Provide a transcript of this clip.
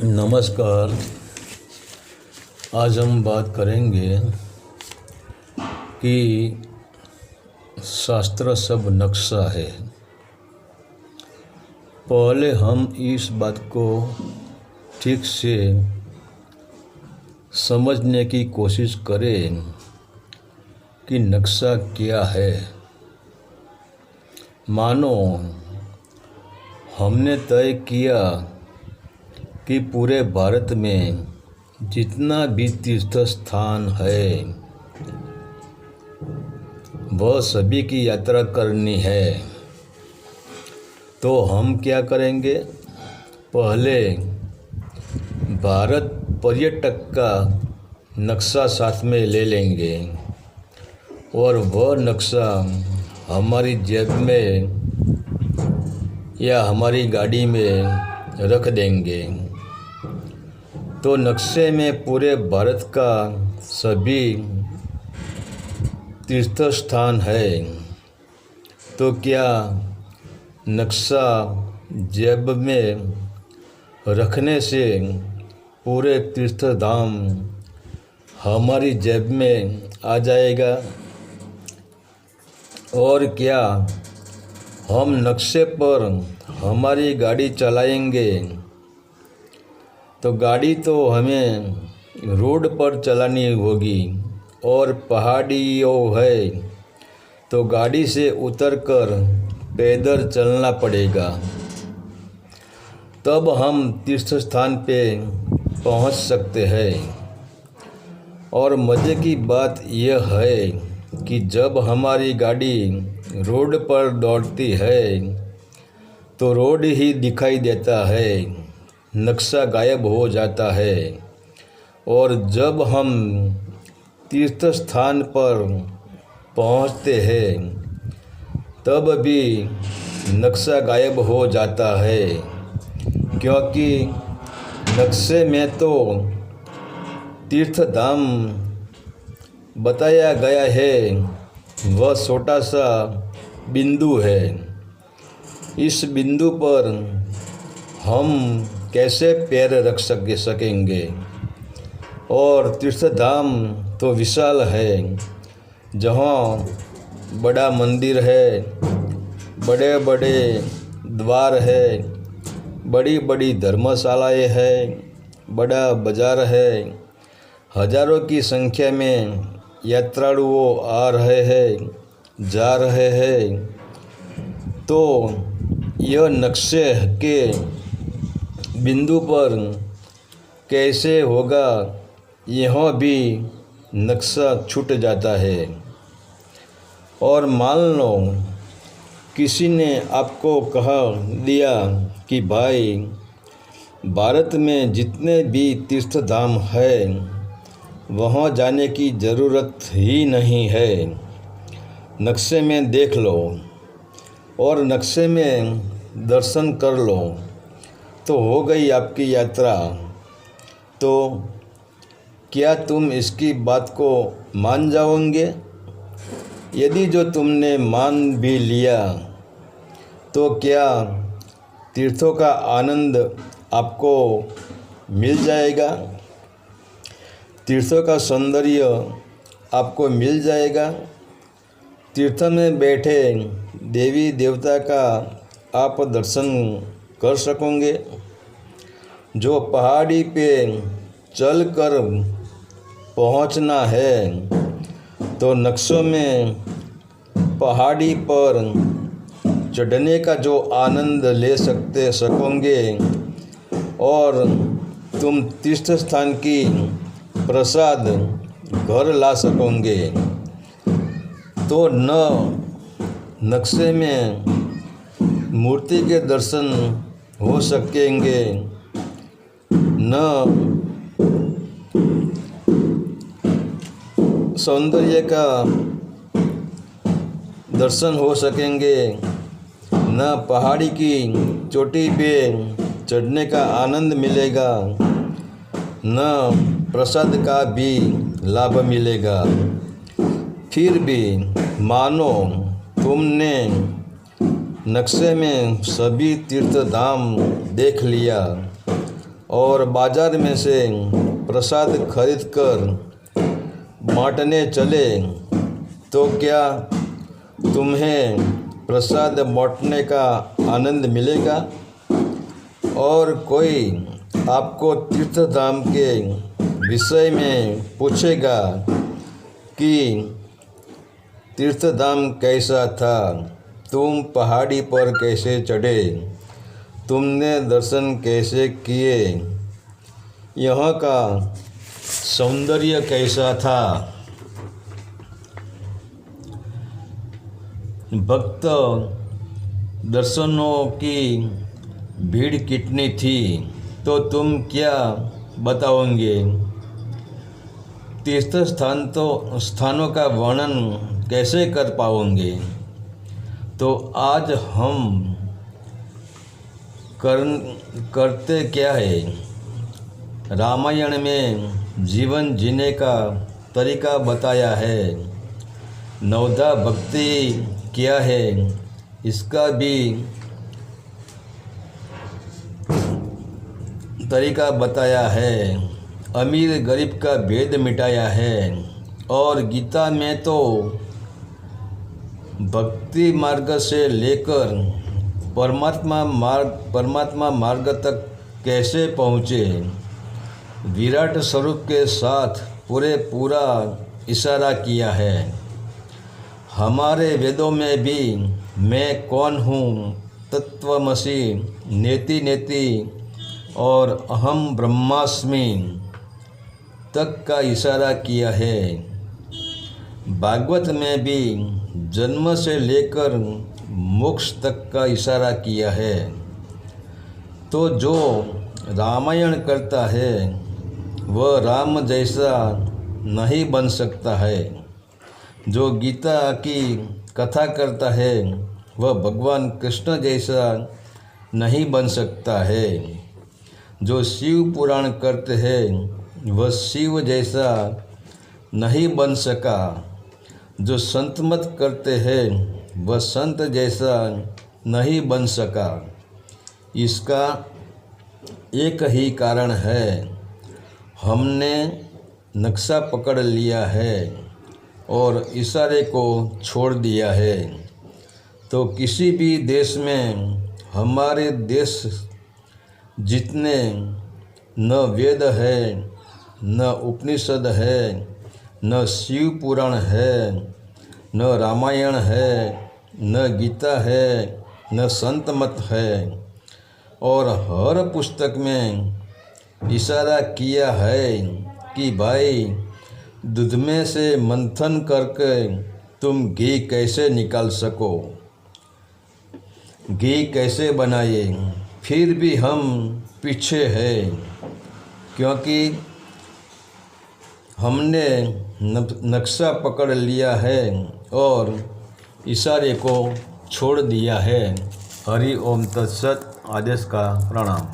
नमस्कार। आज हम बात करेंगे कि शास्त्र सब नक्शा है। पहले हम इस बात को ठीक से समझने की कोशिश करें कि नक्शा क्या है। मानो हमने तय किया कि पूरे भारत में जितना भी तीर्थ स्थान है वह सभी की यात्रा करनी है। तो हम क्या करेंगे, पहले भारत पर्यटक का नक्शा साथ में ले लेंगे और वह नक्शा हमारी जेब में या हमारी गाड़ी में रख देंगे। तो नक्शे में पूरे भारत का सभी तीर्थ स्थान है। तो क्या नक्शा जेब में रखने से पूरे तीर्थ धाम हमारी जेब में आ जाएगा? और क्या हम नक्शे पर हमारी गाड़ी चलाएंगे तो गाड़ी तो हमें रोड पर चलानी होगी, और पहाड़ियों है तो गाड़ी से उतरकर पैदल चलना पड़ेगा। तब हम तीर्थ स्थान पे पहुंच सकते हैं। और मज़े की बात यह है कि जब हमारी गाड़ी रोड पर दौड़ती है तो रोड ही दिखाई देता है, नक्शा गायब हो जाता है। और जब हम तीर्थ स्थान पर पहुंचते हैं तब भी नक्शा गायब हो जाता है, क्योंकि नक्शे में तो तीर्थ धाम बताया गया है, वह छोटा सा बिंदु है। इस बिंदु पर हम कैसे पैर रख सकेंगे? और तीर्थ धाम तो विशाल है, जहाँ बड़ा मंदिर है, बड़े बड़े द्वार है, बड़ी बड़ी धर्मशालाएँ हैं, बड़ा बाजार है, हजारों की संख्या में यात्रालुओं आ रहे हैं, जा रहे हैं। तो यह नक्शे के बिंदु पर कैसे होगा, यह भी नक्शा छूट जाता है। और मान लो किसी ने आपको कहा दिया कि भाई भारत में जितने भी तीर्थ धाम हैं वहाँ जाने की ज़रूरत ही नहीं है, नक्शे में देख लो और नक्शे में दर्शन कर लो तो हो गई आपकी यात्रा। तो क्या तुम इसकी बात को मान जाओगे? यदि जो तुमने मान भी लिया तो क्या तीर्थों का आनंद आपको मिल जाएगा? तीर्थों का सौंदर्य आपको मिल जाएगा? तीर्थ में बैठे देवी देवता का आप दर्शन कर सकोगे? जो पहाड़ी पे चल कर पहुंचना है तो नक्शों में पहाड़ी पर चढ़ने का जो आनंद ले सकोगे और तुम तीर्थ स्थान की प्रसाद घर ला सकोगे। तो न नक्शे में मूर्ति के दर्शन हो सकेंगे, न सौंदर्य का दर्शन हो सकेंगे, न पहाड़ी की चोटी पे चढ़ने का आनंद मिलेगा, न प्रसाद का भी लाभ मिलेगा। फिर भी मानो तुमने नक्शे में सभी तीर्थ धाम देख लिया और बाजार में से प्रसाद खरीद कर बांटने चले तो क्या तुम्हें प्रसाद बांटने का आनंद मिलेगा? और कोई आपको तीर्थधाम के विषय में पूछेगा कि तीर्थधाम कैसा था, तुम पहाड़ी पर कैसे चढ़े, तुमने दर्शन कैसे किए, यहाँ का सौंदर्य कैसा था, भक्त दर्शनों की भीड़ कितनी थी, तो तुम क्या बताओगे? तीर्थ स्थानों का वर्णन कैसे कर पाओगे? तो आज हम करते क्या है? रामायण में जीवन जीने का तरीका बताया है। नवधा भक्ति क्या है इसका भी तरीका बताया है। अमीर गरीब का भेद मिटाया है। और गीता में तो भक्ति मार्ग से लेकर परमात्मा मार्ग तक कैसे पहुँचे, विराट स्वरूप के साथ पूरा इशारा किया है। हमारे वेदों में भी मैं कौन हूँ, तत्वमसि, नेति नेति और अहम ब्रह्मास्मि तक का इशारा किया है। भागवत में भी जन्म से लेकर मोक्ष तक का इशारा किया है। तो जो रामायण करता है वह राम जैसा नहीं बन सकता है। जो गीता की कथा करता है वह भगवान कृष्ण जैसा नहीं बन सकता है। जो शिव पुराण करते हैं वह शिव जैसा नहीं बन सका। जो संत मत करते हैं वह संत जैसा नहीं बन सका। इसका एक ही कारण है, हमने नक्शा पकड़ लिया है और इशारे को छोड़ दिया है। तो किसी भी देश में हमारे देश जितने न वेद है, न उपनिषद है, न शिव पुराण है, न रामायण है, न गीता है, न संत मत है, और हर पुस्तक में इशारा किया है कि भाई दूध में से मंथन करके तुम घी कैसे निकाल सको, घी कैसे बनाए। फिर भी हम पीछे हैं क्योंकि हमने नक्शा पकड़ लिया है और इशारे को छोड़ दिया है। हरि ओम तत्सत। आदेश का प्रणाम।